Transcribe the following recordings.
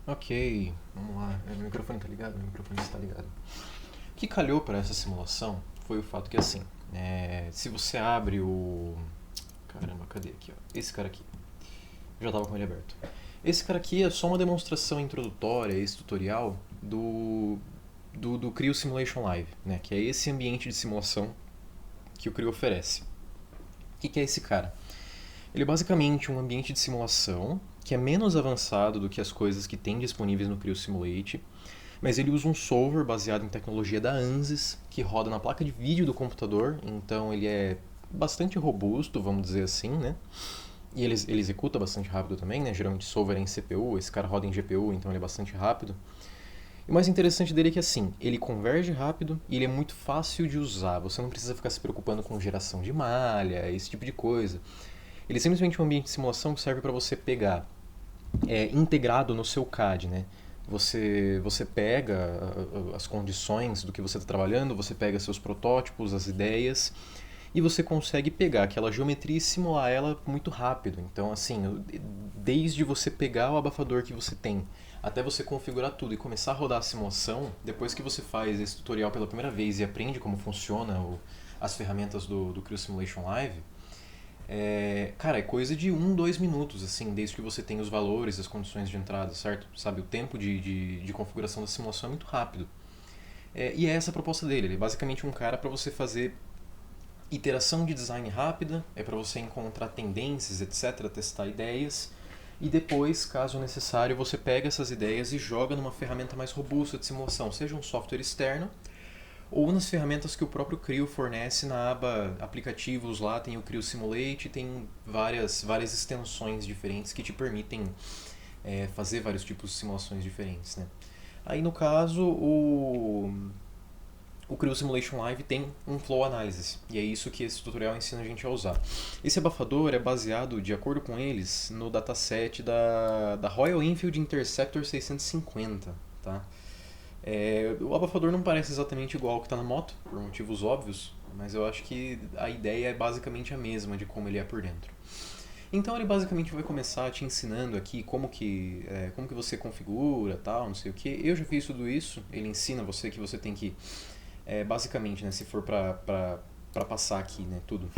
Ok, vamos lá. Meu microfone tá ligado? Meu microfone está ligado. O que calhou para essa simulação foi o fato que, assim, se você abre o. Caramba, cadê aqui? Ó? Esse cara aqui. Eu já tava com ele aberto. Esse cara aqui é só uma demonstração introdutória, esse tutorial do Creo Simulation Live, né? Que é esse ambiente de simulação que o Creo oferece. O que é esse cara? Ele é basicamente um ambiente de simulação que é menos avançado do que as coisas que tem disponíveis no Creo Simulate, mas ele usa um solver baseado em tecnologia da ANSYS, que roda na placa de vídeo do computador, então ele é bastante robusto, vamos dizer assim, né? E ele executa bastante rápido também, né? Geralmente solver é em CPU, esse cara roda em GPU, então ele é bastante rápido. E o mais interessante dele é que, assim, ele converge rápido e ele é muito fácil de usar. Você não precisa ficar se preocupando com geração de malha, esse tipo de coisa. Ele é simplesmente um ambiente de simulação que serve para você pegar integrado no seu CAD, né? Você pega as condições do que você está trabalhando, você pega seus protótipos, as ideias, e você consegue pegar aquela geometria e simular ela muito rápido. Então, assim, desde você pegar o abafador que você tem até você configurar tudo e começar a rodar a simulação, depois que você faz esse tutorial pela primeira vez e aprende como funciona as ferramentas do Creo Simulation Live, cara, é coisa de 2 minutos, assim, desde que você tem os valores, as condições de entrada, certo? Sabe, o tempo de configuração da simulação é muito rápido. E é essa a proposta dele. Ele é basicamente um cara para você fazer iteração de design rápida, é para você encontrar tendências, etc., testar ideias. E depois, caso necessário, você pega essas ideias e joga numa ferramenta mais robusta de simulação, seja um software externo ou nas ferramentas que o próprio Creo fornece na aba aplicativos. Lá tem o Creo Simulate, tem várias extensões diferentes que te permitem fazer vários tipos de simulações diferentes, né? Aí no caso o Creo Simulation Live tem um Flow Analysis, e é isso que esse tutorial ensina a gente a usar. Esse abafador é baseado, de acordo com eles, no dataset da Royal Enfield Interceptor 650, tá? O abafador não parece exatamente igual ao que está na moto, por motivos óbvios, mas eu acho que a ideia é basicamente a mesma de como ele é por dentro. Então ele basicamente vai começar te ensinando aqui como que você configura, tal, não sei o que. Eu já fiz tudo isso, ele ensina você que você tem que, basicamente, né, se for para passar aqui, né, tudo,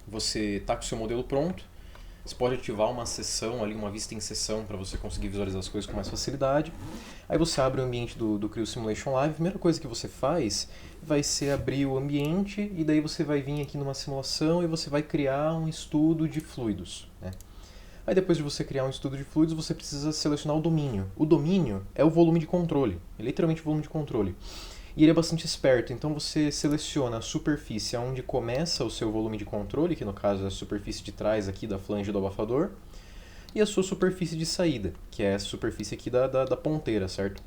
você tá com o seu modelo pronto. Você pode ativar uma sessão ali, uma vista em sessão, para você conseguir visualizar as coisas com mais facilidade. Aí você abre o ambiente do Creo Simulation Live. A primeira coisa que você faz vai ser abrir o ambiente, e daí você vai vir aqui numa simulação e você vai criar um estudo de fluidos, né? Aí depois de você criar um estudo de fluidos, você precisa selecionar o domínio. O domínio é o volume de controle, é literalmente o volume de controle. E ele é bastante esperto, então você seleciona a superfície onde começa o seu volume de controle, que no caso é a superfície de trás aqui da flange do abafador, e a sua superfície de saída, que é essa superfície aqui da ponteira, certo?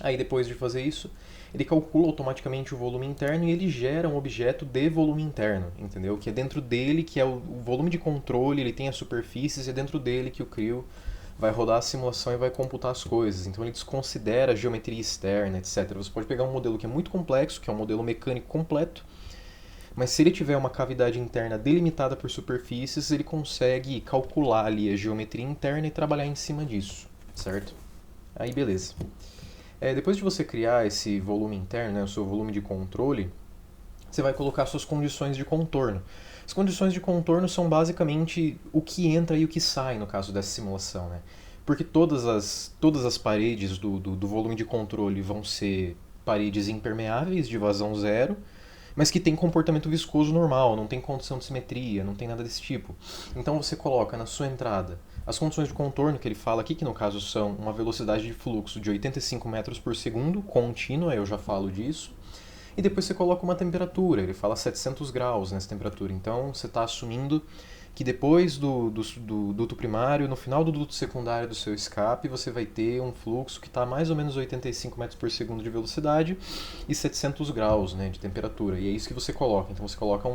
Aí depois de fazer isso, ele calcula automaticamente o volume interno e ele gera um objeto de volume interno, entendeu? Que é dentro dele, que é o volume de controle, ele tem as superfícies, e é dentro dele que o Creo vai rodar a simulação e vai computar as coisas. Então ele desconsidera a geometria externa, etc. Você pode pegar um modelo que é muito complexo, que é um modelo mecânico completo, mas se ele tiver uma cavidade interna delimitada por superfícies, ele consegue calcular ali a geometria interna e trabalhar em cima disso, certo? Aí beleza. Depois de você criar esse volume interno, né, o seu volume de controle, você vai colocar suas condições de contorno. As condições de contorno são basicamente o que entra e o que sai no caso dessa simulação, né? Porque todas as paredes do volume de controle vão ser paredes impermeáveis de vazão zero, mas que tem comportamento viscoso normal, não tem condição de simetria, não tem nada desse tipo. Então você coloca na sua entrada as condições de contorno, que ele fala aqui, que no caso são uma velocidade de fluxo de 85 metros por segundo, contínua, eu já falo disso. E depois você coloca uma temperatura, ele fala 700 graus nessa temperatura. Então você está assumindo que depois do duto primário, no final do duto secundário do seu escape, você vai ter um fluxo que está mais ou menos 85 metros por segundo de velocidade e 700 graus, né, de temperatura. E é isso que você coloca. Então você coloca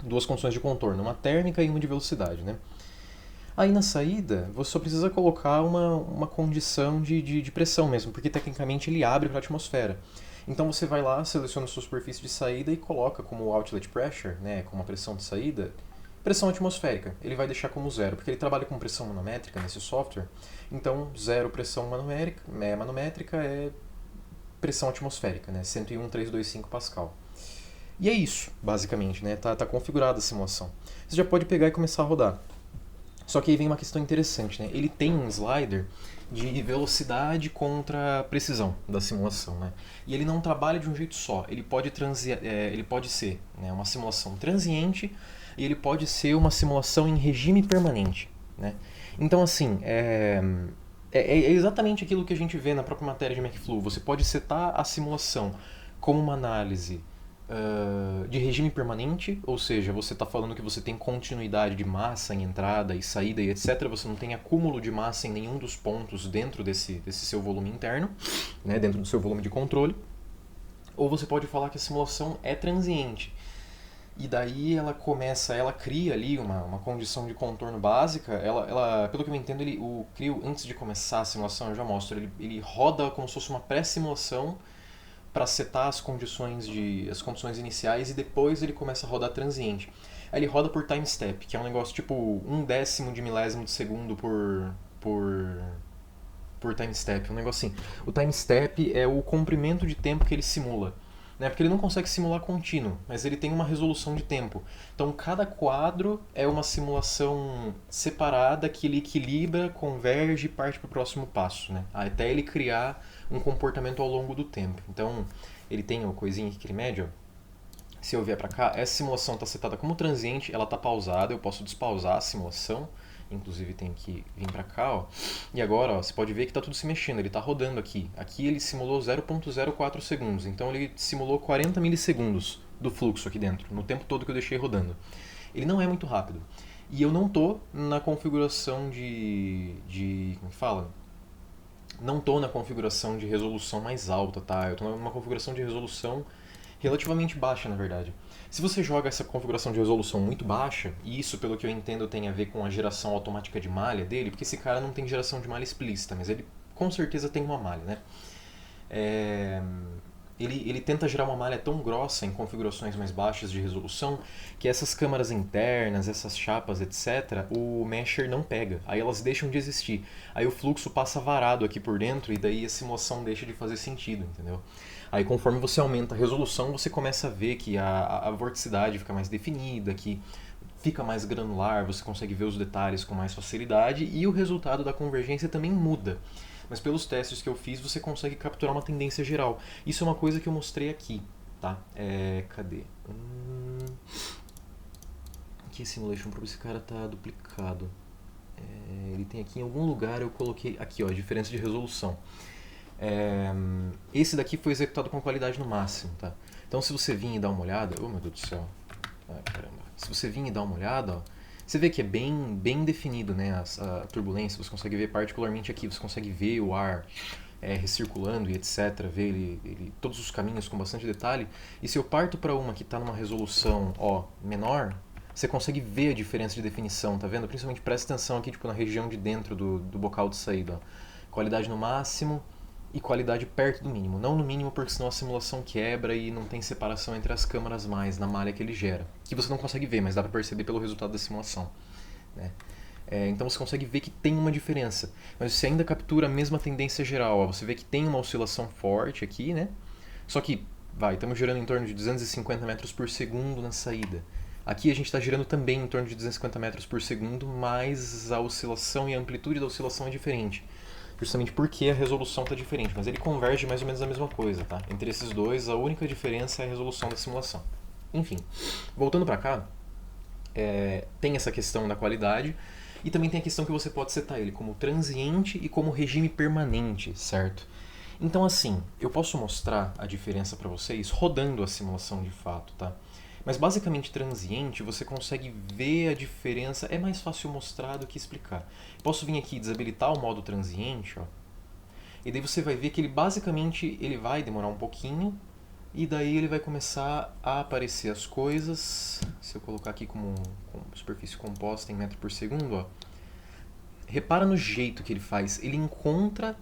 duas condições de contorno, uma térmica e uma de velocidade, né? Aí na saída, você só precisa colocar uma condição de pressão mesmo, porque tecnicamente ele abre para a atmosfera. Então você vai lá, seleciona a sua superfície de saída e coloca como outlet pressure, né, como a pressão de saída, Pressão atmosférica, ele vai deixar como zero, porque ele trabalha com pressão manométrica nesse software. Então, zero pressão manométrica é pressão atmosférica, né? 101,325 Pascal. E é isso, basicamente, né? Tá configurada a simulação. Você já pode pegar e começar a rodar. Só que aí vem uma questão interessante, né? Ele tem um slider de velocidade contra precisão da simulação, né? E ele não trabalha de um jeito só. Ele pode ser, né, uma simulação transiente e ele pode ser uma simulação em regime permanente, né? Então, assim, é exatamente aquilo que a gente vê na própria matéria de MacFlu. Você pode setar a simulação como uma análise de regime permanente, ou seja, você está falando que você tem continuidade de massa em entrada e saída e etc. Você não tem acúmulo de massa em nenhum dos pontos dentro desse seu volume interno, né, dentro do seu volume de controle. Ou você pode falar que a simulação é transiente. E daí ela cria ali uma condição de contorno básica. Pelo que eu entendo, o CRIO, antes de começar a simulação, eu já mostro, ele roda como se fosse uma pré-simulação para setar as condições iniciais e depois ele começa a rodar transiente. Aí ele roda por time step, que é um negócio tipo 1/10 de milésimo de segundo por time step, um negócio assim. O time step é o comprimento de tempo que ele simula, né? Porque ele não consegue simular contínuo, mas ele tem uma resolução de tempo. Então cada quadro é uma simulação separada que ele equilibra, converge e parte para o próximo passo, né? Até ele criar um comportamento ao longo do tempo. Então ele tem uma coisinha aqui que ele mede, ó. Se eu vier para cá, essa simulação está setada como transiente, ela está pausada, eu posso despausar a simulação. Inclusive tem que vir para cá, ó. E agora, ó, você pode ver que está tudo se mexendo, ele está rodando aqui. Aqui ele simulou 0,04 segundos, então ele simulou 40 milissegundos do fluxo aqui dentro, no tempo todo que eu deixei rodando. Ele não é muito rápido. E eu não tô na configuração como é que fala? Não tô na configuração de resolução mais alta, tá? Eu tô numa configuração de resolução relativamente baixa, na verdade. Se você joga essa configuração de resolução muito baixa, e isso, pelo que eu entendo, tem a ver com a geração automática de malha dele, porque esse cara não tem geração de malha explícita, mas ele com certeza tem uma malha, né? Ele tenta gerar uma malha tão grossa em configurações mais baixas de resolução que essas câmaras internas, essas chapas, etc., o mesher não pega. Aí elas deixam de existir. Aí o fluxo passa varado aqui por dentro e daí a simulação deixa de fazer sentido, entendeu? Aí conforme você aumenta a resolução, você começa a ver que a vorticidade fica mais definida, que fica mais granular, você consegue ver os detalhes com mais facilidade e o resultado da convergência também muda. Mas pelos testes que eu fiz, você consegue capturar uma tendência geral. Isso é uma coisa que eu mostrei aqui, tá? Cadê? Aqui, Simulation Pro, esse cara tá duplicado. Ele tem aqui em algum lugar, eu coloquei aqui, ó, diferença de resolução. Esse daqui foi executado com qualidade no máximo, tá? Então se você vir e dar uma olhada... Oh, meu Deus do céu. Ai, caramba. Se você vir e dar uma olhada, ó, você vê que é bem definido, né, a turbulência. Você consegue ver particularmente aqui, você consegue ver o ar recirculando e etc. Ver todos os caminhos com bastante detalhe. E se eu parto para uma que está numa resolução menor, você consegue ver a diferença de definição, tá vendo? Principalmente presta atenção aqui tipo, na região de dentro do bocal de saída. Ó. Qualidade no máximo e qualidade perto do mínimo. Não no mínimo, porque senão a simulação quebra e não tem separação entre as câmaras mais na malha que ele gera. Que você não consegue ver, mas dá para perceber pelo resultado da simulação. Né? Então você consegue ver que tem uma diferença. Mas você ainda captura a mesma tendência geral. Ó. Você vê que tem uma oscilação forte aqui, né? Só que, estamos girando em torno de 250 metros por segundo na saída. Aqui a gente está girando também em torno de 250 metros por segundo, mas a oscilação e a amplitude da oscilação é diferente. Justamente porque a resolução está diferente, mas ele converge mais ou menos a mesma coisa, tá? Entre esses dois, a única diferença é a resolução da simulação. Enfim, voltando para cá, tem essa questão da qualidade e também tem a questão que você pode setar ele como transiente e como regime permanente, certo? Então assim, eu posso mostrar a diferença para vocês rodando a simulação de fato, tá? Mas basicamente transiente, você consegue ver a diferença, é mais fácil mostrar do que explicar. Posso vir aqui e desabilitar o modo transiente, ó, e daí você vai ver que ele basicamente ele vai demorar um pouquinho, e daí ele vai começar a aparecer as coisas. Se eu colocar aqui como superfície composta em metro por segundo, ó, repara no jeito que ele faz. Ele encontra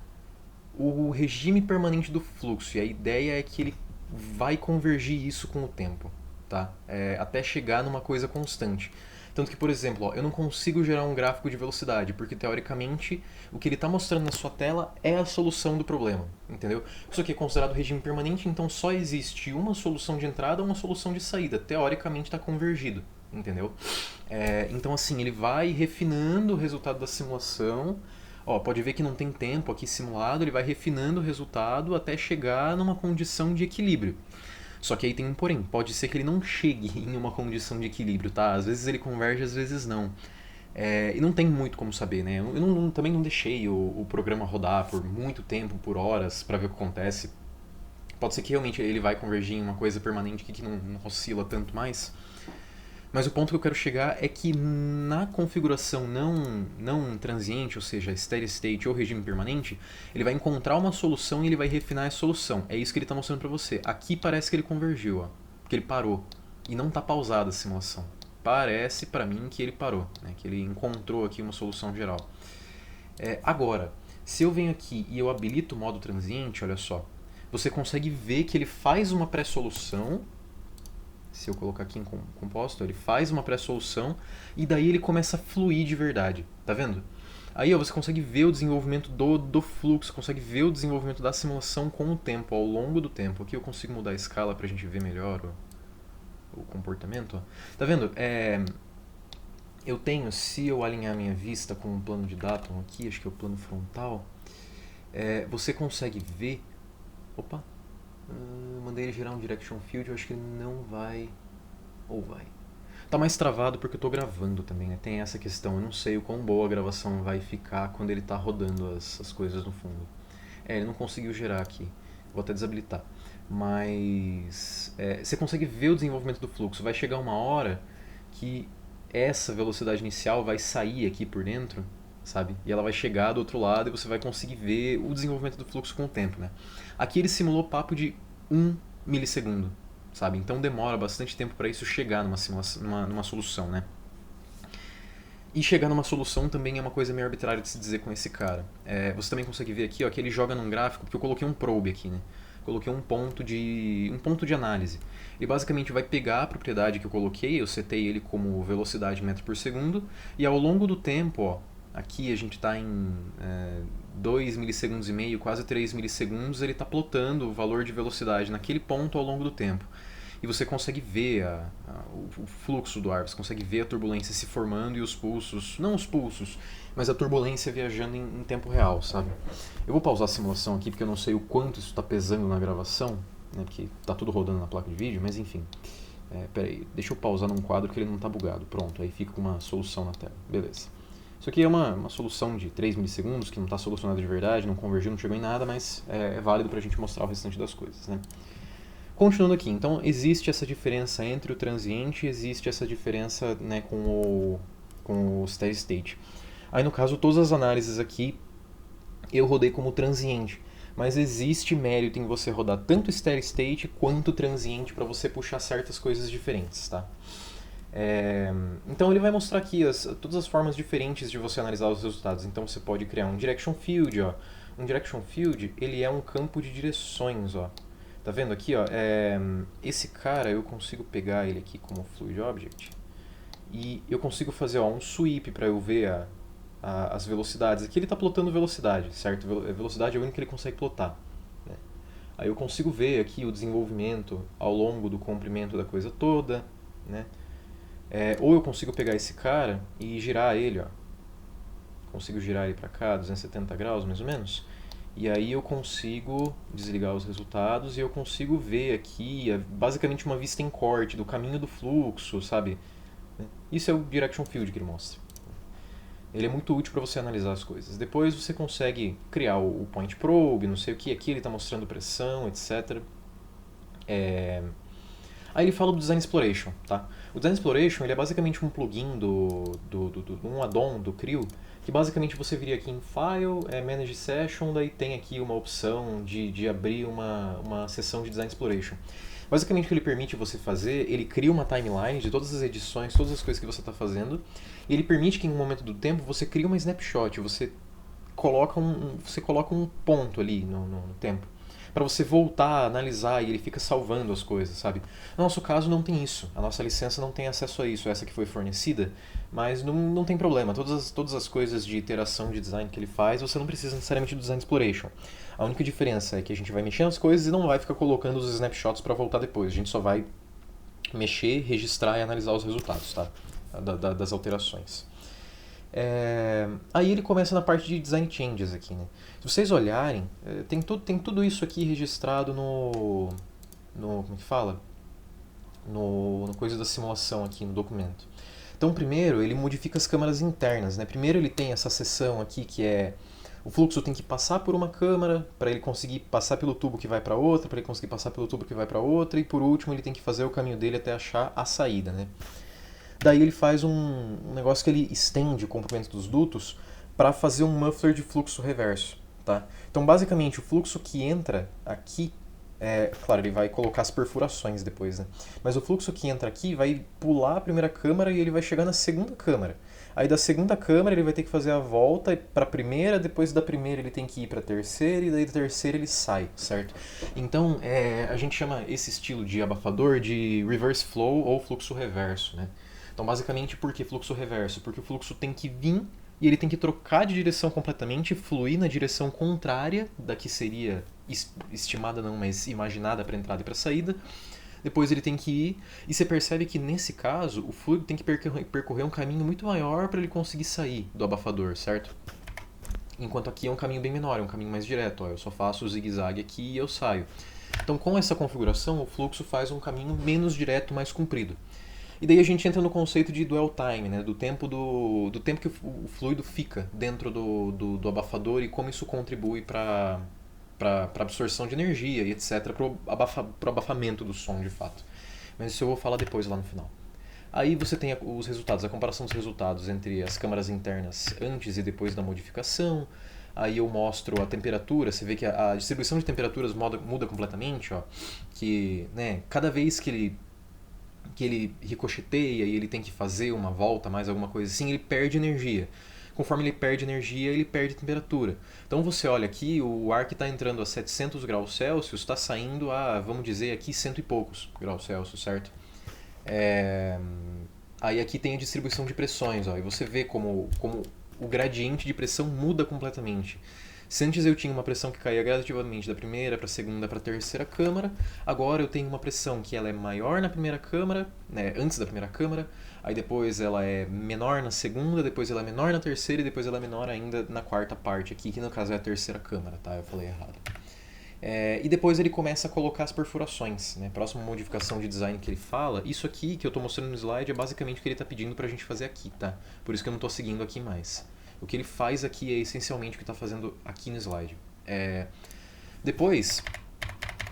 o regime permanente do fluxo, e a ideia é que ele vai convergir isso com o tempo. Tá? Até chegar numa coisa constante. Tanto que, por exemplo, ó, eu não consigo gerar um gráfico de velocidade, porque teoricamente o que ele está mostrando na sua tela é a solução do problema, entendeu? Isso aqui é considerado regime permanente, então só existe uma solução de entrada ou uma solução de saída. Teoricamente está convergido, entendeu? Então assim, ele vai refinando o resultado da simulação. Ó, pode ver que não tem tempo aqui simulado, ele vai refinando o resultado até chegar numa condição de equilíbrio. Só que aí tem um porém, pode ser que ele não chegue em uma condição de equilíbrio, tá? Às vezes ele converge, às vezes não. E não tem muito como saber, né? Eu também não deixei o programa rodar por muito tempo, por horas, para ver o que acontece. Pode ser que realmente ele vai convergir em uma coisa permanente que não oscila tanto mais. Mas o ponto que eu quero chegar é que na configuração não transiente, ou seja, steady state ou regime permanente, ele vai encontrar uma solução e ele vai refinar a solução. É isso que ele está mostrando para você. Aqui parece que ele convergiu, ó, que ele parou. E não está pausada a simulação. Parece para mim que ele parou, né, que ele encontrou aqui uma solução geral. Agora, se eu venho aqui e eu habilito o modo transiente, olha só, você consegue ver que ele faz uma pré-solução. Se eu colocar aqui em composto, ele faz uma pré-solução e daí ele começa a fluir de verdade, tá vendo? Aí ó, você consegue ver o desenvolvimento do fluxo, consegue ver o desenvolvimento da simulação com o tempo, ao longo do tempo. Aqui eu consigo mudar a escala pra gente ver melhor o comportamento. Ó. Tá vendo? Eu tenho, se eu alinhar minha vista com um plano de Datum aqui, acho que é o plano frontal, você consegue ver... Opa! Mandei ele gerar um direction field, eu acho que ele não vai... Ou vai? Tá mais travado porque eu tô gravando também, né? Tem essa questão, eu não sei o quão boa a gravação vai ficar quando ele tá rodando as coisas no fundo. Ele não conseguiu gerar aqui. Vou até desabilitar. Mas você consegue ver o desenvolvimento do fluxo. Vai chegar uma hora que essa velocidade inicial vai sair aqui por dentro, sabe? E ela vai chegar do outro lado e você vai conseguir ver o desenvolvimento do fluxo com o tempo, né? Aqui ele simulou papo de 1 milissegundo, sabe? Então demora bastante tempo para isso chegar numa solução, né? E chegar numa solução também é uma coisa meio arbitrária de se dizer com esse cara. Você também consegue ver aqui, ó, que ele joga num gráfico, porque eu coloquei um probe aqui, né? Coloquei um ponto de análise. Ele basicamente vai pegar a propriedade que eu coloquei, eu setei ele como velocidade em metro por segundo, e ao longo do tempo, ó, aqui a gente está em 2 milissegundos e meio, quase 3 milissegundos, ele está plotando o valor de velocidade naquele ponto ao longo do tempo. E você consegue ver o fluxo do ar, você consegue ver a turbulência se formando e os pulsos, não os pulsos, mas a turbulência viajando em tempo real, sabe? Eu vou pausar a simulação aqui porque eu não sei o quanto isso está pesando na gravação, né, porque está tudo rodando na placa de vídeo, mas enfim. Peraí, deixa eu pausar num quadro que ele não está bugado. Pronto, aí fica com uma solução na tela. Beleza. Isso aqui é uma solução de 3 milissegundos, que não está solucionada de verdade, não convergiu, não chegou em nada, mas é válido para a gente mostrar o restante das coisas, né? Continuando aqui, então existe essa diferença entre o transiente e existe essa diferença, né, com o steady state. Aí no caso, todas as análises aqui eu rodei como transiente, mas existe mérito em você rodar tanto steady state quanto transiente para você puxar certas coisas diferentes, tá? Então ele vai mostrar aqui todas as formas diferentes de você analisar os resultados. Então você pode criar um direction field, ó. Um direction field, ele é um campo de direções, ó. Tá vendo aqui, ó? Esse cara eu consigo pegar ele aqui como fluid object e eu consigo fazer, ó, um sweep para eu ver as velocidades. Aqui ele está plotando velocidade, certo? Velocidade é o único que ele consegue plotar, né? Aí eu consigo ver aqui o desenvolvimento ao longo do comprimento da coisa toda, né? Ou eu consigo pegar esse cara e girar ele, ó. Consigo girar ele para cá, 270 graus mais ou menos. E aí eu consigo desligar os resultados e eu consigo ver aqui, basicamente uma vista em corte do caminho do fluxo, sabe? Isso é o Direction Field que ele mostra. Ele é muito útil para você analisar as coisas. Depois você consegue criar o Point Probe, não sei o que, aqui ele está mostrando pressão, etc. Aí ele fala do Design Exploration, tá? O Design Exploration ele é basicamente um plugin um add-on do Creo, que basicamente você viria aqui em File, Manage Session, daí tem aqui uma opção de abrir uma seção de Design Exploration. Basicamente o que ele permite você fazer, ele cria uma timeline de todas as edições, todas as coisas que você está fazendo, e ele permite que em um momento do tempo você crie uma snapshot, você coloca um ponto ali no tempo. para você voltar a analisar e ele fica salvando as coisas, sabe? No nosso caso não tem isso, a nossa licença não tem acesso a isso, essa que foi fornecida, mas não tem problema, todas as coisas de iteração de design que ele faz, você não precisa necessariamente do Design Exploration. A única diferença é que a gente vai mexer nas coisas e não vai ficar colocando os snapshots para voltar depois, a gente só vai mexer, registrar e analisar os resultados, tá? Das alterações. Aí ele começa na parte de Design Changes aqui, né? Se vocês olharem, tem tudo isso aqui registrado no como é que fala? No coisa da simulação aqui, no documento. Então primeiro ele modifica as câmaras internas, né? Primeiro ele tem essa seção aqui que é o fluxo tem que passar por uma câmara para ele conseguir passar pelo tubo que vai para outra, para ele conseguir passar pelo tubo que vai para outra, e por último ele tem que fazer o caminho dele até achar a saída, né? Daí ele faz um negócio que ele estende o comprimento dos dutos para fazer um muffler de fluxo reverso, tá? Então basicamente o fluxo que entra aqui, claro, ele vai colocar as perfurações depois, né? Mas o fluxo que entra aqui vai pular a primeira câmara e ele vai chegar na segunda câmara. Aí da segunda câmara ele vai ter que fazer a volta para a primeira, depois da primeira ele tem que ir para a terceira e daí da terceira ele sai, certo? Então a gente chama esse estilo de abafador de reverse flow ou fluxo reverso, né? Então basicamente por que fluxo reverso? Porque o fluxo tem que vir e ele tem que trocar de direção completamente, fluir na direção contrária da que seria estimada não, mas imaginada para entrada e para saída. Depois ele tem que ir, e você percebe que nesse caso o fluido tem que percorrer um caminho muito maior para ele conseguir sair do abafador, certo? Enquanto aqui é um caminho bem menor, é um caminho mais direto, eu só faço o zigue-zague aqui e eu saio. Então com essa configuração o fluxo faz um caminho menos direto, mais comprido. E daí a gente entra no conceito de dwell time, né? do tempo que o fluido fica dentro do abafador e como isso contribui para absorção de energia e etc, para o abafamento do som de fato. Mas isso eu vou falar depois lá no final. Aí você tem os resultados, a comparação dos resultados entre as câmaras internas antes e depois da modificação. Aí eu mostro a temperatura, você vê que a distribuição de temperaturas muda completamente, ó, que, né, cada vez que ele ricocheteia e ele tem que fazer uma volta, mais alguma coisa assim, ele perde energia. Conforme ele perde energia, ele perde temperatura. Então você olha aqui, o ar que está entrando a 700 graus Celsius está saindo a, vamos dizer, aqui cento e poucos graus Celsius, certo? Aí aqui tem a distribuição de pressões, ó, e você vê como o gradiente de pressão muda completamente. Se antes eu tinha uma pressão que caía gradativamente da primeira para a segunda para a terceira câmara, agora eu tenho uma pressão que ela é maior na primeira câmara, né, antes da primeira câmara, aí depois ela é menor na segunda, depois ela é menor na terceira e depois ela é menor ainda na quarta parte aqui, que no caso é a terceira câmara, tá? Eu falei errado. E depois ele começa a colocar as perfurações, né? Próxima modificação de design que ele fala, isso aqui que eu estou mostrando no slide é basicamente o que ele está pedindo para a gente fazer aqui, tá? Por isso que eu não estou seguindo aqui mais. O que ele faz aqui é essencialmente o que está fazendo aqui no slide. Depois,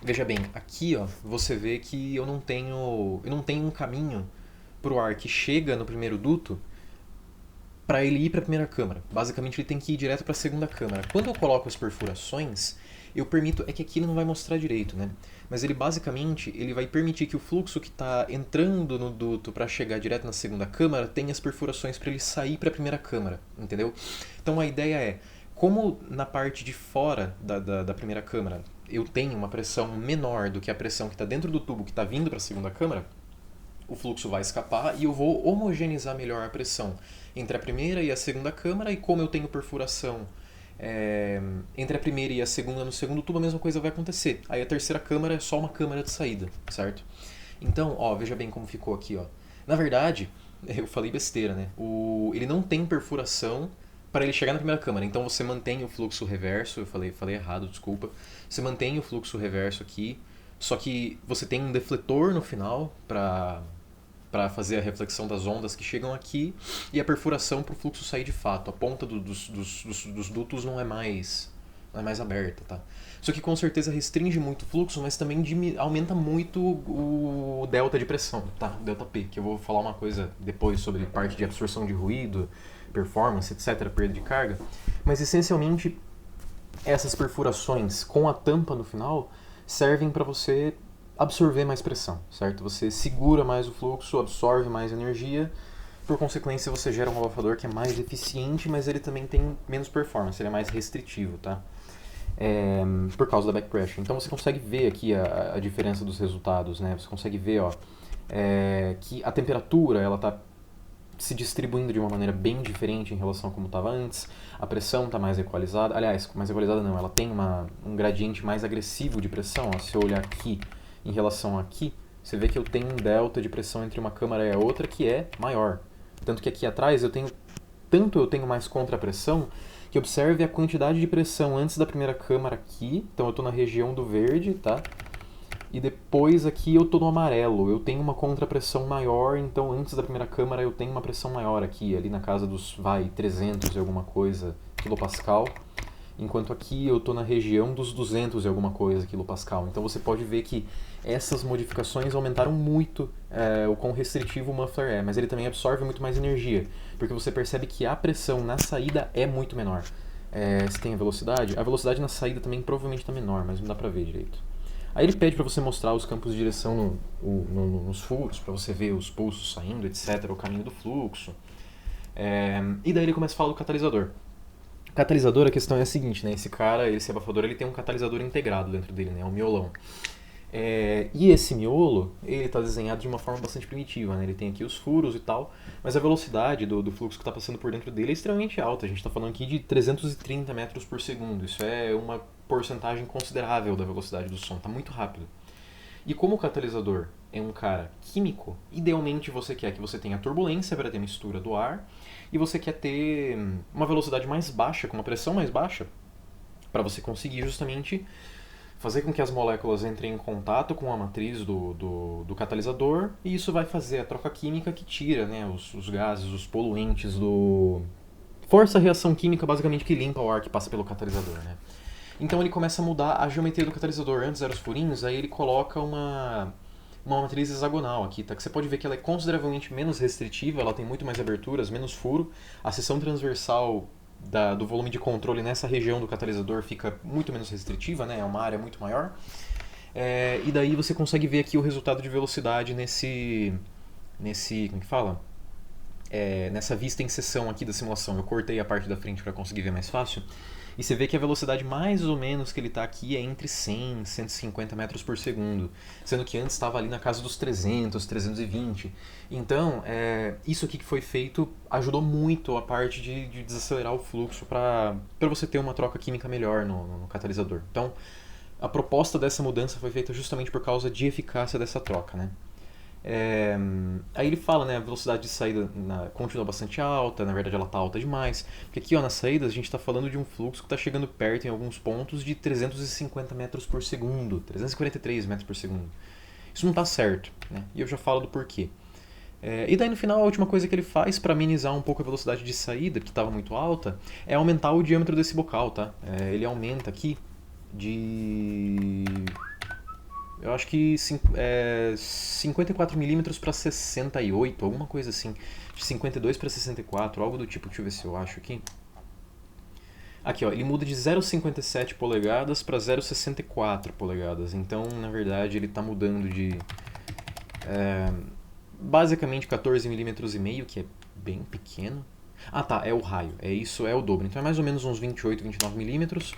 veja bem, aqui ó, você vê que eu não tenho um caminho para o ar que chega no primeiro duto para ele ir para a primeira câmara. Basicamente ele tem que ir direto para a segunda câmara. Quando eu coloco as perfurações, eu permito, é que aqui ele não vai mostrar direito, né? Mas ele basicamente ele vai permitir que o fluxo que está entrando no duto para chegar direto na segunda câmara tenha as perfurações para ele sair para a primeira câmara, entendeu? Então a ideia é, como na parte de fora da primeira câmara eu tenho uma pressão menor do que a pressão que está dentro do tubo que está vindo para a segunda câmara, o fluxo vai escapar e eu vou homogeneizar melhor a pressão entre a primeira e a segunda câmara, e como eu tenho perfuração entre a primeira e a segunda no segundo tubo, a mesma coisa vai acontecer. Aí a terceira câmara é só uma câmara de saída, certo? Então, ó, veja bem como ficou aqui, ó. Na verdade, eu falei besteira, né? Ele não tem perfuração para ele chegar na primeira câmara, então você mantém o fluxo reverso, eu falei errado, desculpa. Você mantém o fluxo reverso aqui, só que você tem um defletor no final para fazer a reflexão das ondas que chegam aqui e a perfuração para o fluxo sair de fato. A ponta dos dutos não é mais aberta, tá? Isso aqui com certeza restringe muito o fluxo, mas também aumenta muito o delta de pressão, tá? Delta P, que eu vou falar uma coisa depois sobre parte de absorção de ruído, performance, etc., perda de carga. Mas essencialmente essas perfurações com a tampa no final servem para você absorver mais pressão, certo? Você segura mais o fluxo, absorve mais energia, por consequência você gera um abafador que é mais eficiente, mas ele também tem menos performance, ele é mais restritivo, tá? por causa da back pressure. Então você consegue ver aqui a diferença dos resultados, né? Você consegue ver, ó, que a temperatura ela está se distribuindo de uma maneira bem diferente em relação a como estava antes. A pressão está mais equalizada. Aliás, mais equalizada não, ela tem um gradiente mais agressivo de pressão. Ó. Se eu olhar aqui em relação a aqui, você vê que eu tenho um delta de pressão entre uma câmara e a outra que é maior. Tanto que aqui atrás eu tenho mais contrapressão que observe a quantidade de pressão antes da primeira câmara aqui. Então eu estou na região do verde, tá? E depois aqui eu estou no amarelo. Eu tenho uma contrapressão maior, então antes da primeira câmara eu tenho uma pressão maior aqui, ali na casa dos, 300 e alguma coisa kilopascal. Enquanto aqui eu estou na região dos 200 e alguma coisa kilopascal. Então você pode ver que essas modificações aumentaram muito o quão restritivo o muffler é, mas ele também absorve muito mais energia, porque você percebe que a pressão na saída é muito menor. Você tem a velocidade na saída também provavelmente está menor, mas não dá pra ver direito. Aí ele pede para você mostrar os campos de direção nos furos, para você ver os pulsos saindo, etc., o caminho do fluxo. E daí ele começa a falar do catalisador. Catalisador, a questão é a seguinte, né? Esse abafador, ele tem um catalisador integrado dentro dele, né? Um miolão. E esse miolo, ele está desenhado de uma forma bastante primitiva, né? Ele tem aqui os furos e tal, mas a velocidade do fluxo que está passando por dentro dele é extremamente alta. A gente está falando aqui de 330 metros por segundo. Isso é uma porcentagem considerável da velocidade do som, está muito rápido. E como o catalisador é um cara químico, idealmente você quer que você tenha turbulência para ter mistura do ar, e você quer ter uma velocidade mais baixa, com uma pressão mais baixa, para você conseguir justamente fazer com que as moléculas entrem em contato com a matriz do catalisador, e isso vai fazer a troca química que tira, né, os gases, os poluentes força a reação química basicamente que limpa o ar que passa pelo catalisador, né? Então ele começa a mudar a geometria do catalisador. Antes eram os furinhos, aí ele coloca uma matriz hexagonal aqui, tá? Que você pode ver que ela é consideravelmente menos restritiva, ela tem muito mais aberturas, menos furo. A seção transversal do volume de controle nessa região do catalisador fica muito menos restritiva, né? É uma área muito maior. E daí você consegue ver aqui o resultado de velocidade como que fala? Nessa vista em seção aqui da simulação. Eu cortei a parte da frente para conseguir ver mais fácil. E você vê que a velocidade mais ou menos que ele está aqui é entre 100 e 150 metros por segundo, sendo que antes estava ali na casa dos 300, 320. Então, isso aqui que foi feito ajudou muito a parte de desacelerar o fluxo para você ter uma troca química melhor no catalisador. Então, a proposta dessa mudança foi feita justamente por causa de eficácia dessa troca, né? Aí ele fala, né, a velocidade de saída continua bastante alta, na verdade ela está alta demais, porque aqui ó, nas saídas a gente está falando de um fluxo que está chegando perto em alguns pontos de 350 metros por segundo, 343 metros por segundo. Isso não está certo, né? E eu já falo do porquê. E daí no final a última coisa que ele faz para amenizar um pouco a velocidade de saída, que estava muito alta, é aumentar o diâmetro desse bocal, tá? Ele aumenta aqui de... eu acho que 54 milímetros para 68, alguma coisa assim. De 52 para 64, algo do tipo. Deixa eu ver se eu acho aqui. Aqui, ó, ele muda de 0,57 polegadas para 0,64 polegadas. Então, na verdade, ele está mudando de basicamente 14 milímetros e meio, que é bem pequeno. Ah, tá, é o raio. Isso é o dobro. Então é mais ou menos uns 28, 29 milímetros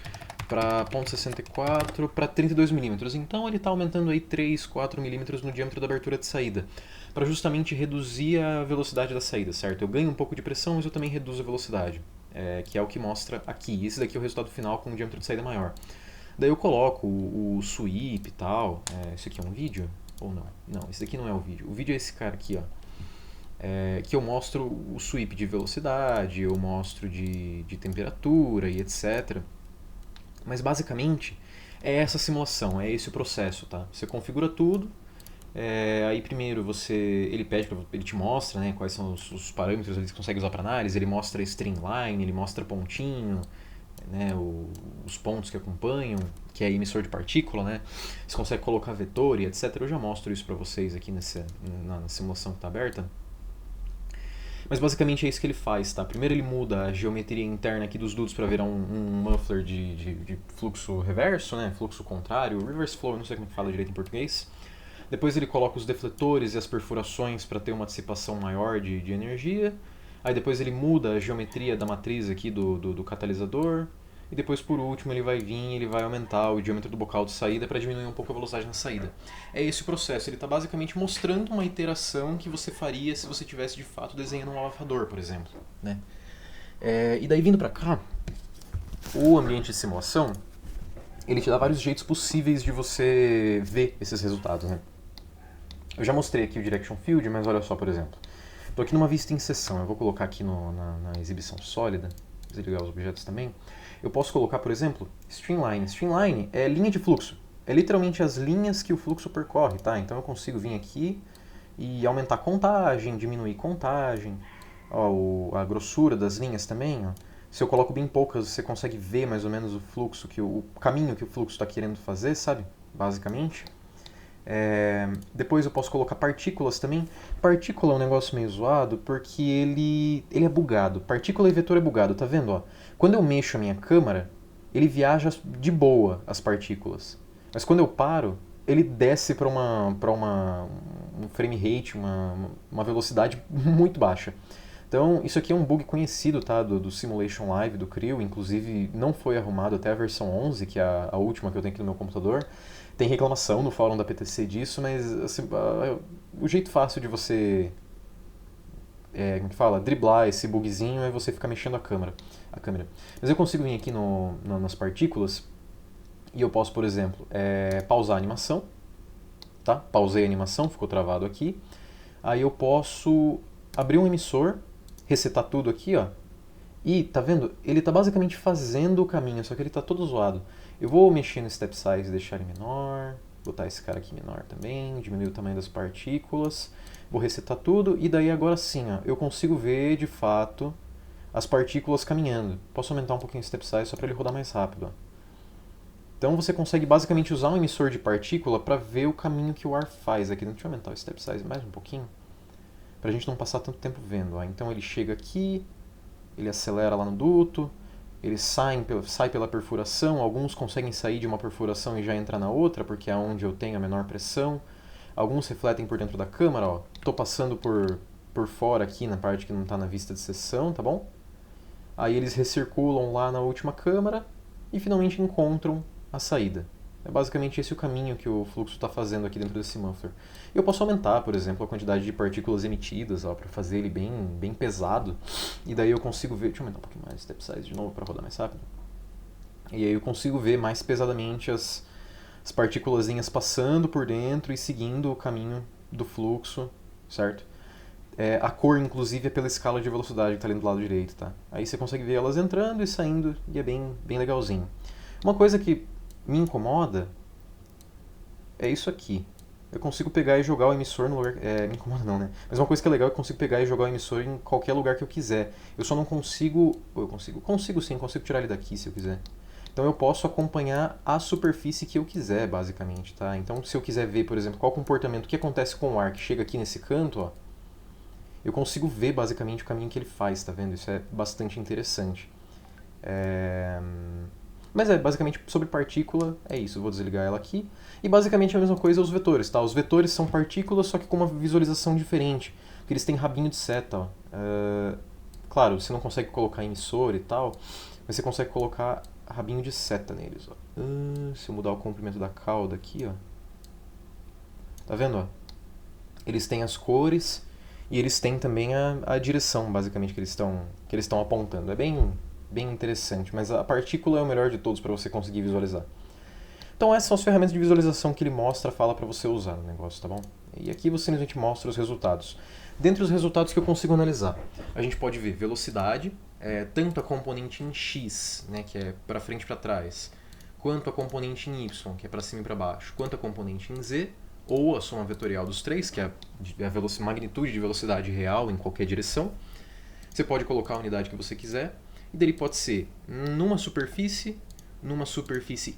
para 0,64 para 32 milímetros. Então ele está aumentando aí 3, 4 milímetros no diâmetro da abertura de saída, para justamente reduzir a velocidade da saída, certo? Eu ganho um pouco de pressão, mas eu também reduzo a velocidade, que é o que mostra aqui. Esse daqui é o resultado final com um diâmetro de saída maior. Daí eu coloco o sweep e tal. Esse aqui é um vídeo? Ou não? Não, esse daqui não é o vídeo. O vídeo é esse cara aqui, ó. Que eu mostro o sweep de velocidade, eu mostro de temperatura e etc. Mas basicamente é essa simulação, é esse o processo, tá? Você configura tudo, aí primeiro ele te mostra, né, quais são os parâmetros que você consegue usar para análise, ele mostra streamline, ele mostra pontinho, né, os pontos que acompanham, que é emissor de partícula, né? Você consegue colocar vetor e etc. Eu já mostro isso para vocês aqui na simulação que está aberta. Mas basicamente é isso que ele faz, tá? Primeiro ele muda a geometria interna aqui dos dutos para virar um muffler de fluxo reverso, né? Fluxo contrário, reverse flow, não sei como é que fala direito em português. Depois ele coloca os defletores e as perfurações para ter uma dissipação maior de energia. Aí depois ele muda a geometria da matriz aqui do catalisador. e depois por último ele vai vir e ele vai aumentar o diâmetro do bocal de saída para diminuir um pouco a velocidade na saída. É esse o processo, ele está basicamente mostrando uma iteração que você faria se você tivesse de fato desenhando um abafador, por exemplo, né? E daí vindo para cá, o ambiente de simulação, ele te dá vários jeitos possíveis de você ver esses resultados, né? Eu já mostrei aqui o Direction Field, mas olha só, por exemplo. Estou aqui numa vista em seção, eu vou colocar aqui na exibição sólida, desligar os objetos também. Eu posso colocar, por exemplo, Streamline. Streamline é linha de fluxo. É literalmente as linhas que o fluxo percorre, tá? Então eu consigo vir aqui e aumentar a contagem, diminuir contagem, ó, a grossura das linhas também, ó. Se eu coloco bem poucas, você consegue ver mais ou menos o fluxo, o caminho que o fluxo está querendo fazer, sabe? Basicamente. Depois eu posso colocar partículas também. Partícula é um negócio meio zoado porque ele é bugado. Partícula e vetor é bugado, tá vendo? Ó? Quando eu mexo a minha câmera, ele viaja de boa as partículas. Mas quando eu paro, ele desce para um frame rate, uma velocidade muito baixa. Então, isso aqui é um bug conhecido, tá, do Simulation Live, do Creo, inclusive não foi arrumado até a versão 11, que é a última que eu tenho aqui no meu computador. Tem reclamação no fórum da PTC disso, mas assim, o jeito fácil de você como que fala? Driblar esse bugzinho é você ficar mexendo a câmera. Mas eu consigo vir aqui nas partículas e eu posso, por exemplo, pausar a animação, tá? Pausei a animação, ficou travado aqui. Aí eu posso abrir um emissor, resetar tudo aqui, ó. E, tá vendo? Ele tá basicamente fazendo o caminho, só que ele tá todo zoado. Eu vou mexer no step size e deixar ele menor, botar esse cara aqui menor também, diminuir o tamanho das partículas, vou resetar tudo e daí agora sim, ó, eu consigo ver de fato as partículas caminhando. Posso aumentar um pouquinho o step size só para ele rodar mais rápido. Ó. Então você consegue basicamente usar um emissor de partícula para ver o caminho que o ar faz aqui. Deixa eu aumentar o step size mais um pouquinho, para a gente não passar tanto tempo vendo. Ó. Então ele chega aqui, ele acelera lá no duto, eles sai pela perfuração, alguns conseguem sair de uma perfuração e já entrar na outra, porque é onde eu tenho a menor pressão. Alguns refletem por dentro da câmera, ó. Tô passando por fora aqui na parte que não está na vista de seção, tá bom? Aí eles recirculam lá na última câmera e finalmente encontram a saída. É basicamente esse o caminho que o fluxo está fazendo aqui dentro desse muffler. Eu posso aumentar, por exemplo, a quantidade de partículas emitidas para fazer ele bem pesado. E daí eu consigo ver... Deixa eu aumentar um pouquinho mais o step size de novo para rodar mais rápido. E aí eu consigo ver mais pesadamente as partículazinhas passando por dentro e seguindo o caminho do fluxo, certo? A cor, inclusive, é pela escala de velocidade que está ali do lado direito, tá? Aí você consegue ver elas entrando e saindo e é bem legalzinho. Uma coisa que me incomoda é isso aqui. Eu consigo pegar e jogar o emissor no lugar... me incomoda não, né? Mas uma coisa que é legal é que eu consigo pegar e jogar o emissor em qualquer lugar que eu quiser. Eu só não consigo... Consigo sim, consigo tirar ele daqui se eu quiser. Então eu posso acompanhar a superfície que eu quiser, basicamente, tá? Então se eu quiser ver, por exemplo, qual comportamento, o que acontece com o ar que chega aqui nesse canto, ó, eu consigo ver basicamente o caminho que ele faz, tá vendo? Isso é bastante interessante. Mas basicamente sobre partícula é isso, eu vou desligar ela aqui. E basicamente a mesma coisa os vetores, tá? Os vetores são partículas, só que com uma visualização diferente, porque eles têm rabinho de seta, ó. Claro, você não consegue colocar emissor e tal, mas você consegue colocar rabinho de seta neles, ó. Se eu mudar o comprimento da cauda aqui, ó. Tá vendo, ó? Eles têm as cores e eles têm também a direção, basicamente, que eles estão apontando. É bem interessante, mas a partícula é o melhor de todos para você conseguir visualizar. Então essas são as ferramentas de visualização que ele fala para você usar no negócio, tá bom? E aqui você simplesmente mostra os resultados. Dentre os resultados que eu consigo analisar, a gente pode ver velocidade, tanto a componente em X, né, que é para frente e para trás, quanto a componente em Y, que é para cima e para baixo, quanto a componente em Z, ou a soma vetorial dos três, que é a magnitude de velocidade real em qualquer direção. Você pode colocar a unidade que você quiser, e dele pode ser numa superfície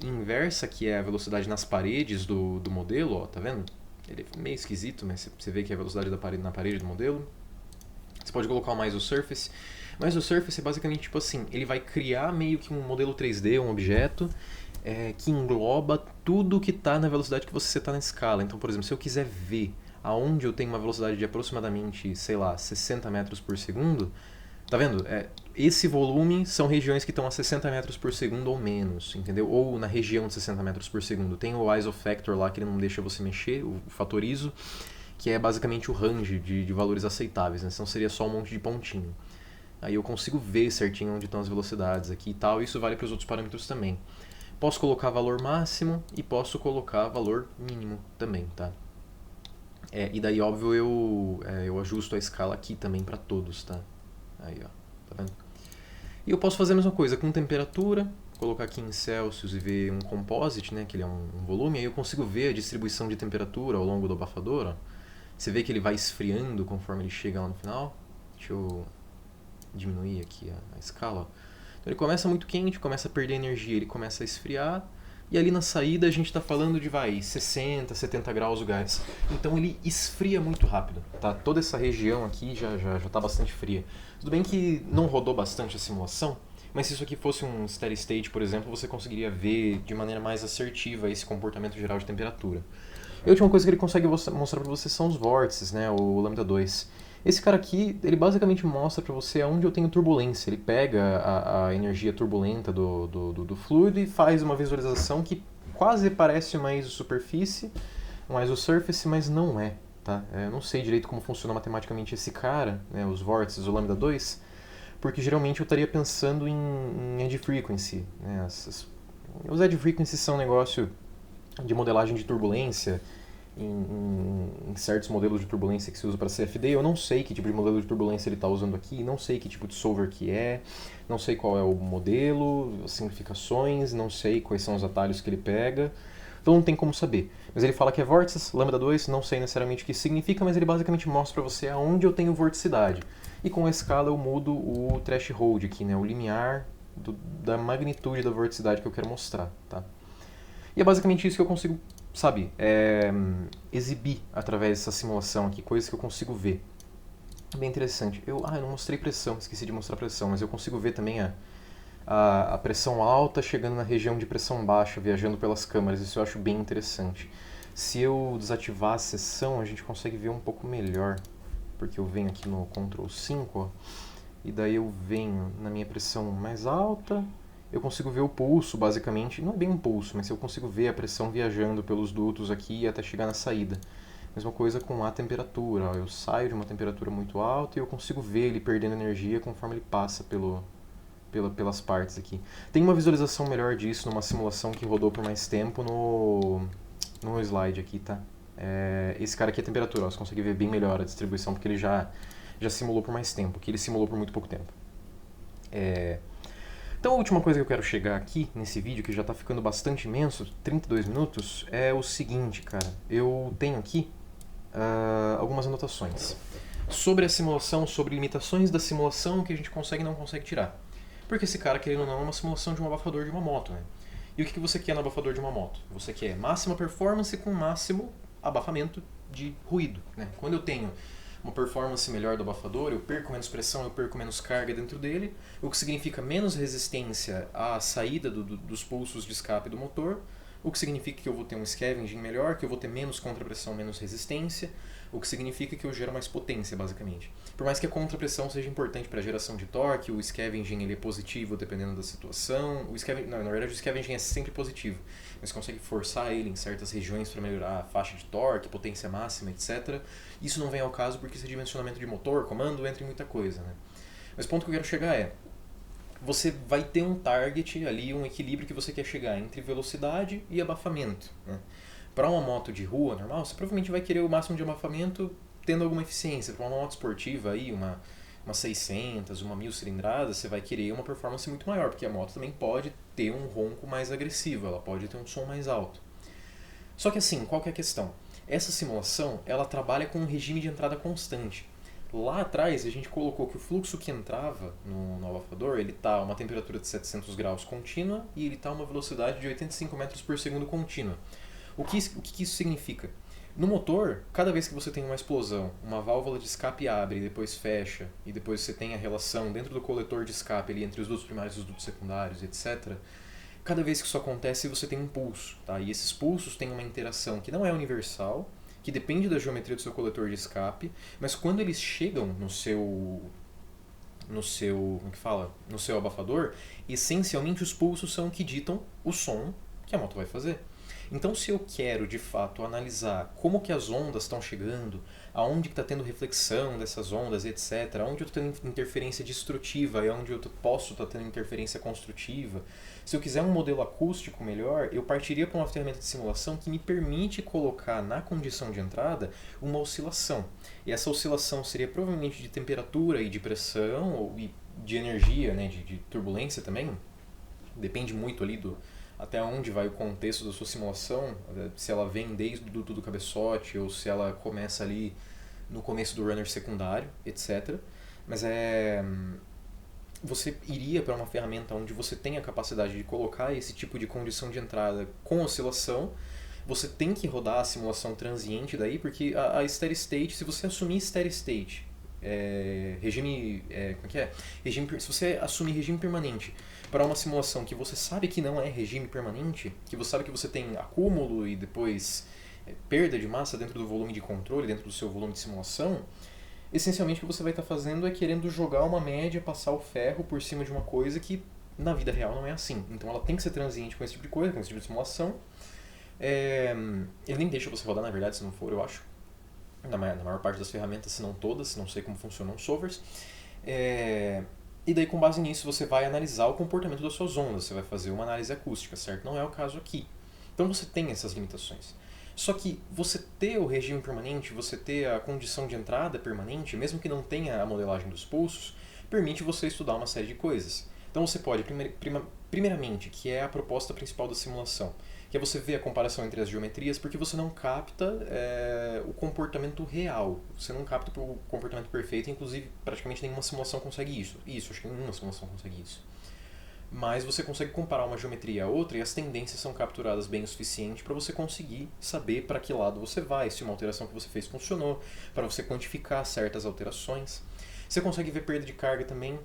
inversa, que é a velocidade nas paredes do modelo, ó, tá vendo? Ele é meio esquisito, mas você vê que é a velocidade na parede do modelo. Você pode colocar mais o surface, mas o surface é basicamente tipo assim, ele vai criar meio que um modelo 3D, um objeto, que engloba tudo que está na velocidade que você está na escala. Então, por exemplo, se eu quiser ver aonde eu tenho uma velocidade de aproximadamente, sei lá, 60 metros por segundo, Tá vendo? Esse volume são regiões que estão a 60 metros por segundo ou menos, entendeu? Ou na região de 60 metros por segundo. Tem o ISO Factor lá que ele não deixa você mexer, o fator ISO, que é basicamente o range de valores aceitáveis, né? Senão seria só um monte de pontinho. Aí eu consigo ver certinho onde estão as velocidades aqui e tal, e isso vale para os outros parâmetros também. Posso colocar valor máximo e posso colocar valor mínimo também, tá? E daí, óbvio, eu ajusto a escala aqui também para todos, tá? Aí, ó, tá vendo? E eu posso fazer a mesma coisa com temperatura, colocar aqui em Celsius e ver um composite, né, que ele é um volume, aí eu consigo ver a distribuição de temperatura ao longo do abafador, ó. Você vê que ele vai esfriando conforme ele chega lá no final. Deixa eu diminuir aqui a escala, ó. Então ele começa muito quente, começa a perder energia, ele começa a esfriar, e ali na saída a gente está falando de 60, 70 graus o gás. Então ele esfria muito rápido, tá? Toda essa região aqui já está bastante fria. Tudo bem que não rodou bastante a simulação, mas se isso aqui fosse um steady state, por exemplo, você conseguiria ver de maneira mais assertiva esse comportamento geral de temperatura. E a última coisa que ele consegue mostrar para você são os vórtices, né? O lambda 2. Esse cara aqui, ele basicamente mostra para você aonde eu tenho turbulência. Ele pega a energia turbulenta do fluido e faz uma visualização que quase parece mais superfície, mais o surface, mas não é. Tá? Eu não sei direito como funciona matematicamente esse cara, né, os vórtices, o lambda 2, porque geralmente eu estaria pensando em edge frequency. Né? Os edge frequency são um negócio de modelagem de turbulência, em certos modelos de turbulência que se usa para CFD. Eu não sei que tipo de modelo de turbulência ele está usando aqui, não sei que tipo de solver que é, não sei qual é o modelo, as simplificações, não sei quais são os atalhos que ele pega, então não tem como saber. Mas ele fala que é vórtices, lambda 2, não sei necessariamente o que isso significa, mas ele basicamente mostra para você aonde eu tenho vorticidade. E com a escala eu mudo o threshold aqui, né, o limiar da magnitude da vorticidade que eu quero mostrar. Tá? E é basicamente isso que eu consigo, sabe, exibir através dessa simulação aqui, coisas que eu consigo ver. Bem interessante. Eu não mostrei pressão, esqueci de mostrar pressão, mas eu consigo ver também a pressão alta chegando na região de pressão baixa, viajando pelas câmaras. Isso eu acho bem interessante. Se eu desativar a seção, a gente consegue ver um pouco melhor, porque eu venho aqui no Ctrl 5, ó, e daí eu venho na minha pressão mais alta. Eu consigo ver o pulso, basicamente. Não é bem um pulso, mas eu consigo ver a pressão viajando pelos dutos aqui até chegar na saída. Mesma coisa com a temperatura. Eu saio de uma temperatura muito alta e eu consigo ver ele perdendo energia conforme ele passa pelas partes aqui. Tem uma visualização melhor disso numa simulação que rodou por mais tempo no slide aqui, tá? Esse cara aqui é a temperatura. Você consegue ver bem melhor a distribuição porque ele já simulou por mais tempo, que ele simulou por muito pouco tempo. Então a última coisa que eu quero chegar aqui nesse vídeo, que já está ficando bastante imenso, 32 minutos, é o seguinte, cara. Eu tenho aqui algumas anotações sobre a simulação, sobre limitações da simulação que a gente consegue e não consegue tirar. Porque esse cara, querendo ou não, é uma simulação de um abafador de uma moto, né? E o que você quer no abafador de uma moto? Você quer máxima performance com máximo abafamento de ruído, né? Quando eu tenho uma performance melhor do abafador, eu perco menos pressão, eu perco menos carga dentro dele, o que significa menos resistência à saída dos pulsos de escape do motor, o que significa que eu vou ter um scavenging melhor, que eu vou ter menos contrapressão, menos resistência, o que significa que eu gero mais potência, basicamente. Por mais que a contrapressão seja importante para a geração de torque, o scavenging ele é positivo dependendo da situação. Na verdade, o scavenging é sempre positivo, mas você consegue forçar ele em certas regiões para melhorar a faixa de torque, potência máxima, etc. Isso não vem ao caso porque isso é dimensionamento de motor, comando, entra em muita coisa, né? Mas o ponto que eu quero chegar é: você vai ter um target ali, um equilíbrio que você quer chegar entre velocidade e abafamento, né? Para uma moto de rua normal, você provavelmente vai querer o máximo de abafamento tendo alguma eficiência. Para uma moto esportiva, aí, uma 600, uma 1000 cilindradas, você vai querer uma performance muito maior, porque a moto também pode ter um ronco mais agressivo, ela pode ter um som mais alto. Só que assim, qual que é a questão? Essa simulação, ela trabalha com um regime de entrada constante. Lá atrás, a gente colocou que o fluxo que entrava no abafador, ele está a uma temperatura de 700 graus contínua e ele está a uma velocidade de 85 metros por segundo contínua. O que isso significa? No motor, cada vez que você tem uma explosão, uma válvula de escape abre e depois fecha, e depois você tem a relação dentro do coletor de escape ali, entre os dutos primários e os dutos secundários, etc., cada vez que isso acontece, você tem um pulso. Tá? E esses pulsos têm uma interação que não é universal, que depende da geometria do seu coletor de escape, mas quando eles chegam no seu no seu, como que fala? No seu abafador, essencialmente os pulsos são o que ditam o som que a moto vai fazer. Então, se eu quero de fato analisar como que as ondas estão chegando, aonde está tendo reflexão dessas ondas, etc., aonde eu estou tendo interferência destrutiva e aonde eu posso estar tendo interferência construtiva, se eu quiser um modelo acústico melhor, eu partiria para uma ferramenta de simulação que me permite colocar na condição de entrada uma oscilação. E essa oscilação seria provavelmente de temperatura e de pressão, ou de energia, né, de turbulência também. Depende muito ali até onde vai o contexto da sua simulação, se ela vem desde o do cabeçote ou se ela começa ali no começo do runner secundário, etc. Mas você iria para uma ferramenta onde você tem a capacidade de colocar esse tipo de condição de entrada com oscilação. Você tem que rodar a simulação transiente daí, porque a steady state, se você assumir steady state, como é que é? Se você assumir regime permanente para uma simulação que você sabe que não é regime permanente, que você sabe que você tem acúmulo e depois perda de massa dentro do volume de controle, dentro do seu volume de simulação, essencialmente o que você vai estar fazendo é querendo jogar uma média, passar o ferro por cima de uma coisa que na vida real não é assim. Então ela tem que ser transiente com esse tipo de coisa, com esse tipo de simulação. Ele nem deixa você rodar, na verdade, se não for, eu acho. Na maior parte das ferramentas, se não todas, não sei como funcionam os solvers. E daí, com base nisso, você vai analisar o comportamento das suas ondas. Você vai fazer uma análise acústica, certo? Não é o caso aqui. Então você tem essas limitações. Só que você ter o regime permanente, você ter a condição de entrada permanente, mesmo que não tenha a modelagem dos pulsos, permite você estudar uma série de coisas. Então você pode, primeiramente, que é a proposta principal da simulação, que é você ver a comparação entre as geometrias, porque você não capta o comportamento real. Você não capta o comportamento perfeito, inclusive praticamente nenhuma simulação consegue isso. Acho que nenhuma simulação consegue isso. Mas você consegue comparar uma geometria a outra e as tendências são capturadas bem o suficiente para você conseguir saber para que lado você vai, se uma alteração que você fez funcionou, para você quantificar certas alterações. Você consegue ver perda de carga também.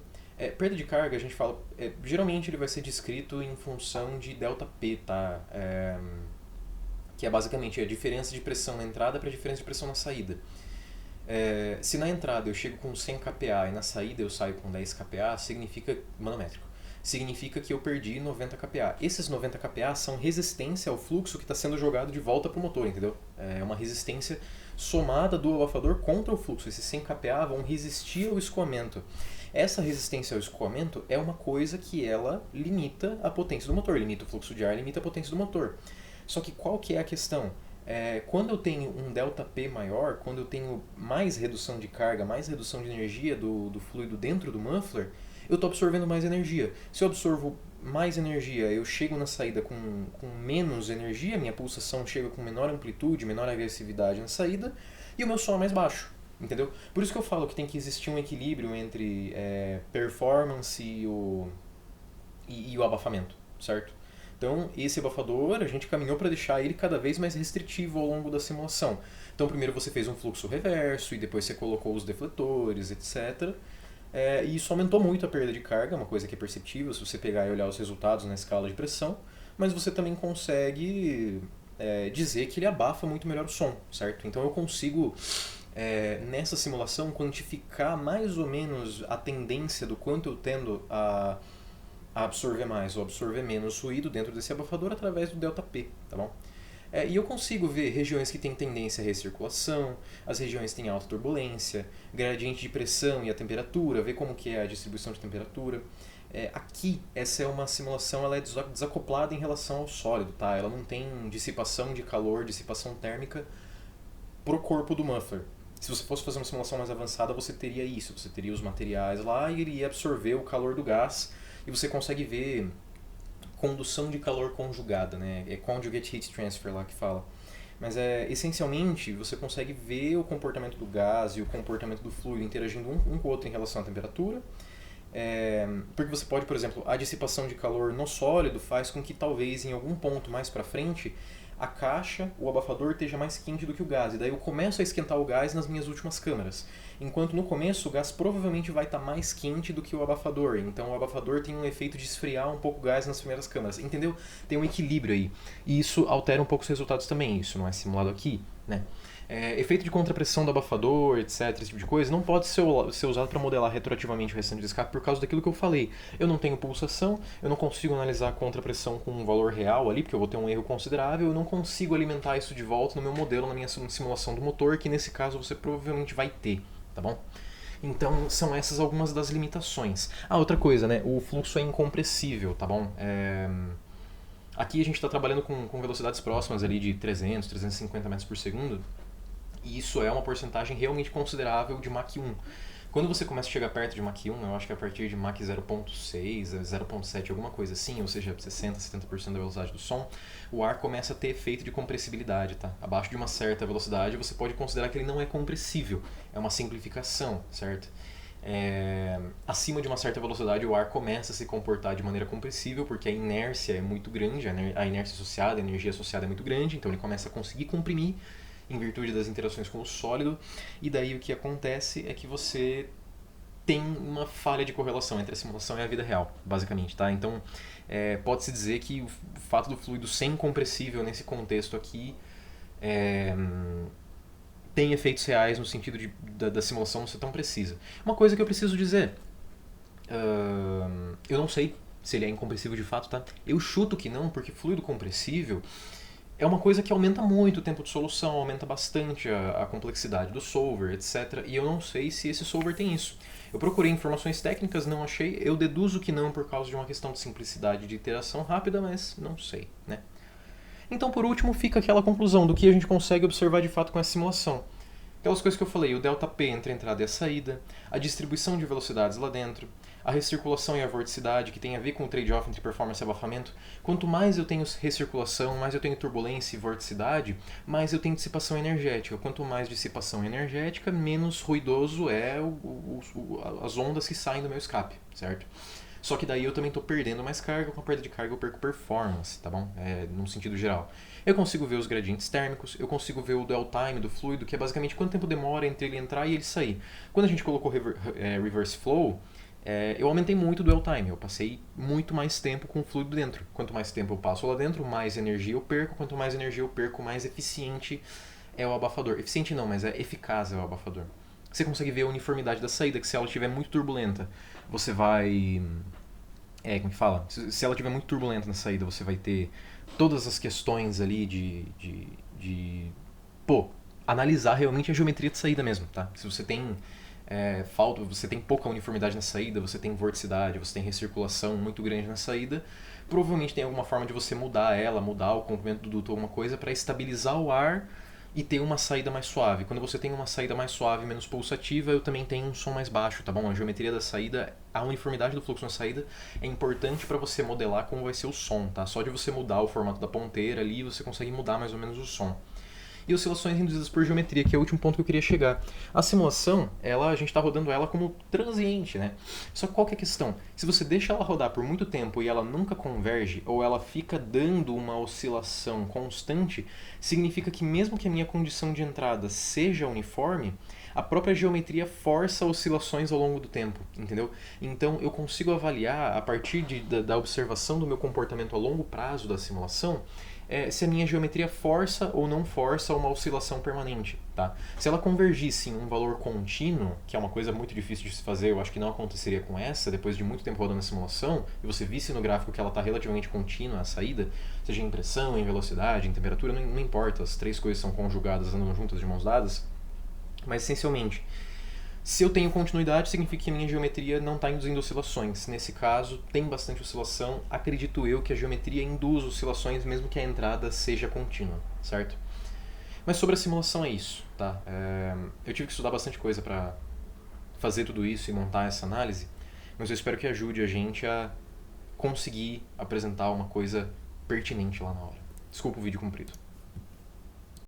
Perda de carga, a gente fala, geralmente ele vai ser descrito em função de ΔP, tá? Que é basicamente a diferença de pressão na entrada para a diferença de pressão na saída. Se na entrada eu chego com 100 kPa e na saída eu saio com 10 kPa, significa manométrico. Significa que eu perdi 90 kPa. Esses 90 kPa são resistência ao fluxo que está sendo jogado de volta para o motor, entendeu? É uma resistência somada do abafador contra o fluxo. Esses 100 kPa vão resistir ao escoamento. Essa resistência ao escoamento é uma coisa que ela limita a potência do motor, limita o fluxo de ar, limita a potência do motor. Só que qual que é a questão? Quando eu tenho um ΔP maior, quando eu tenho mais redução de carga, mais redução de energia do fluido dentro do muffler, eu estou absorvendo mais energia. Se eu absorvo mais energia, eu chego na saída com menos energia, minha pulsação chega com menor amplitude, menor agressividade na saída, e o meu som é mais baixo. Entendeu? Por isso que eu falo que tem que existir um equilíbrio entre performance e o abafamento, certo? Então, esse abafador, a gente caminhou para deixar ele cada vez mais restritivo ao longo da simulação. Então, primeiro você fez um fluxo reverso, e depois você colocou os defletores, etc. E isso aumentou muito a perda de carga, uma coisa que é perceptível se você pegar e olhar os resultados na escala de pressão, mas você também consegue dizer que ele abafa muito melhor o som, certo? Então eu consigo, nessa simulação, quantificar mais ou menos a tendência do quanto eu tendo a absorver mais ou absorver menos ruído dentro desse abafador através do ΔP, tá bom? E eu consigo ver regiões que têm tendência à recirculação, as regiões que têm alta turbulência, gradiente de pressão e a temperatura, ver como que é a distribuição de temperatura. Aqui, essa é uma simulação, ela é desacoplada em relação ao sólido, tá? Ela não tem dissipação de calor, dissipação térmica pro corpo do muffler. Se você fosse fazer uma simulação mais avançada, você teria isso, você teria os materiais lá e ele ia absorver o calor do gás e você consegue ver condução de calor conjugada, né? É conjugate heat transfer lá que fala. Mas essencialmente você consegue ver o comportamento do gás e o comportamento do fluido interagindo um com o outro em relação à temperatura. Porque você pode, por exemplo, a dissipação de calor no sólido faz com que talvez em algum ponto mais para frente a caixa, o abafador esteja mais quente do que o gás. E daí eu começo a esquentar o gás nas minhas últimas câmaras. Enquanto no começo o gás provavelmente vai estar mais quente do que o abafador. Então o abafador tem um efeito de esfriar um pouco o gás nas primeiras câmaras. Entendeu? Tem um equilíbrio aí. E isso altera um pouco os resultados também. Isso não é simulado aqui, né? Efeito de contrapressão do abafador, etc, esse tipo de coisa, não pode ser usado para modelar retroativamente o restante do escape por causa daquilo que eu falei. Eu não tenho pulsação, eu não consigo analisar a contrapressão com um valor real ali, porque eu vou ter um erro considerável, eu não consigo alimentar isso de volta no meu modelo, na minha simulação do motor, que nesse caso você provavelmente vai ter, tá bom? Então são essas algumas das limitações. Outra coisa, né? O fluxo é incompressível, tá bom? Aqui a gente está trabalhando com velocidades próximas ali de 300, 350 metros por segundo, e isso é uma porcentagem realmente considerável de Mach 1. Quando você começa a chegar perto de Mach 1, eu acho que é a partir de Mach 0.6, 0.7, alguma coisa assim, ou seja, 60, 70% da velocidade do som, o ar começa a ter efeito de compressibilidade, tá? Abaixo de uma certa velocidade, você pode considerar que ele não é compressível, é uma simplificação, certo? Acima de uma certa velocidade, o ar começa a se comportar de maneira compressível, porque a inércia é muito grande, a inércia associada, a energia associada é muito grande, então ele começa a conseguir comprimir em virtude das interações com o sólido, e daí o que acontece é que você tem uma falha de correlação entre a simulação e a vida real, basicamente, tá? Então, pode-se dizer que o fato do fluido ser incompressível nesse contexto aqui tem efeitos reais no sentido da simulação não ser tão precisa. Uma coisa que eu preciso dizer, eu não sei se ele é incompressível de fato, tá? Eu chuto que não, porque fluido compressível é uma coisa que aumenta muito o tempo de solução, aumenta bastante a complexidade do solver, etc. E eu não sei se esse solver tem isso. Eu procurei informações técnicas, não achei. Eu deduzo que não por causa de uma questão de simplicidade de iteração rápida, mas não sei, né? Então, por último, fica aquela conclusão do que a gente consegue observar de fato com essa simulação. Aquelas coisas que eu falei, o ΔP entre a entrada e a saída, a distribuição de velocidades lá dentro, a recirculação e a vorticidade, que tem a ver com o trade-off entre performance e abafamento. Quanto mais eu tenho recirculação, mais eu tenho turbulência e vorticidade, mais eu tenho dissipação energética. Quanto mais dissipação energética, menos ruidoso é as ondas que saem do meu escape, certo? Só que daí eu também estou perdendo mais carga, com a perda de carga eu perco performance, tá bom? Num sentido geral. Eu consigo ver os gradientes térmicos, eu consigo ver o dwell time do fluido, que é basicamente quanto tempo demora entre ele entrar e ele sair. Quando a gente colocou reverse flow, eu aumentei muito o dwell time, eu passei muito mais tempo com o fluido dentro. Quanto mais tempo eu passo lá dentro, mais energia eu perco, quanto mais energia eu perco, mais eficiente é o abafador. Eficiente não, mas é eficaz é o abafador. Você consegue ver a uniformidade da saída, que se ela estiver muito turbulenta, você vai... como que fala? Se ela estiver muito turbulenta na saída, você vai ter todas as questões ali analisar realmente a geometria de saída mesmo, tá? Se você tem você tem pouca uniformidade na saída, você tem vorticidade, você tem recirculação muito grande na saída, provavelmente tem alguma forma de você mudar o comprimento do duto, alguma coisa para estabilizar o ar e ter uma saída mais suave. Quando você tem uma saída mais suave, menos pulsativa, eu também tenho um som mais baixo, tá bom? A geometria da saída, a uniformidade do fluxo na saída é importante para você modelar como vai ser o som, tá? Só de você mudar o formato da ponteira ali, você consegue mudar mais ou menos o som. E oscilações induzidas por geometria, que é o último ponto que eu queria chegar. A simulação, a gente está rodando ela como transiente, né? Só que qual que é a questão? Se você deixa ela rodar por muito tempo e ela nunca converge, ou ela fica dando uma oscilação constante, significa que mesmo que a minha condição de entrada seja uniforme, a própria geometria força oscilações ao longo do tempo, entendeu? Então eu consigo avaliar, a partir da observação do meu comportamento a longo prazo da simulação, se a minha geometria força ou não força uma oscilação permanente, tá? Se ela convergisse em um valor contínuo, que é uma coisa muito difícil de se fazer, eu acho que não aconteceria com essa, depois de muito tempo rodando a simulação, e você visse no gráfico que ela está relativamente contínua a saída, seja em pressão, em velocidade, em temperatura, não importa, as três coisas são conjugadas, andam juntas de mãos dadas, mas essencialmente, se eu tenho continuidade, significa que a minha geometria não está induzindo oscilações. Nesse caso, tem bastante oscilação. Acredito eu que a geometria induz oscilações, mesmo que a entrada seja contínua, certo? Mas sobre a simulação é isso, tá? Eu tive que estudar bastante coisa para fazer tudo isso e montar essa análise, mas eu espero que ajude a gente a conseguir apresentar uma coisa pertinente lá na hora. Desculpa o vídeo comprido.